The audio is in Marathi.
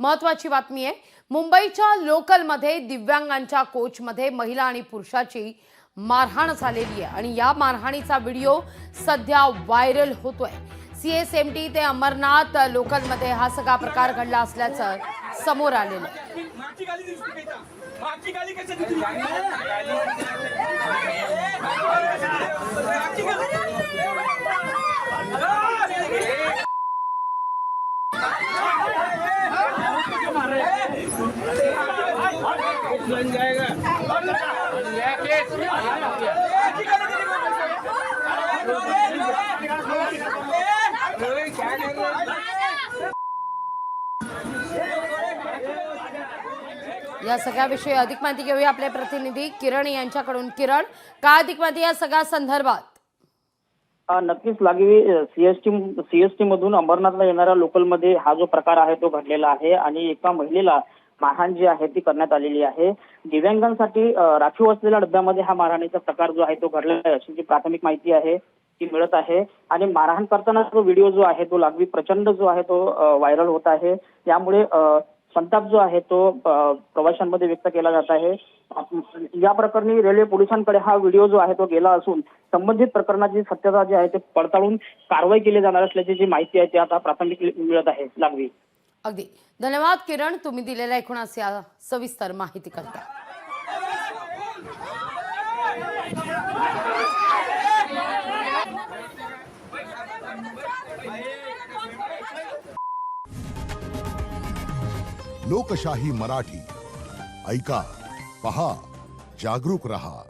महत्त्वाची बातमी आहे। मुंबईच्या लोकलमध्ये दिव्यांगांच्या कोचमध्ये महिला आणि पुरुषाची मारहाण झालेली आहे आणि या मारहाणीचा व्हिडिओ सध्या व्हायरल होतोय। सीएसएमटी ते अमरनाथ लोकलमध्ये हा सगळा प्रकार घडला असल्याचं समोर आलेलं आहे। या सगळ्याविषयी अधिक माहिती घेऊया आपले प्रतिनिधी किरण यांच्याकडून। किरण, काय अधिक माहिती या सगळ्या संदर्भात? नक्कीच लागवी सीएसटी मधून अंबरनाथला येणाऱ्या लोकलमध्ये हा जो प्रकार आहे तो घडलेला आहे आणि एका महिलेला मारहाण जी आहे ती करण्यात आलेली आहे। दिव्यांगांसाठी राखीव असलेल्या डब्यामध्ये हा मारहाणीचा प्रकार जो आहे तो घडलेला आहे अशी जी प्राथमिक माहिती आहे ती मिळत आहे। आणि मारहाण करताना जो व्हिडिओ जो आहे तो लागवी प्रचंड जो आहे तो व्हायरल होत आहे। यामुळे संताप जो आहे तो प्रवाशांमध्ये व्यक्त केला जात आहे। या प्रकरणी रेल्वे पोलिसांकडे हा व्हिडिओ जो आहे तो गेला असून संबंधित प्रकरणाची सत्यता जी आहे ते पडताळून कारवाई केली जाणार असल्याची जी माहिती आहे ती आता प्राथमिक मिळत आहे। लागवी, अगदी धन्यवाद किरण, तुम्ही दिलेल्या एकूणच या सविस्तर माहिती करता। लोकशाही मराठी ऐका, पहा, जागरूक रहा।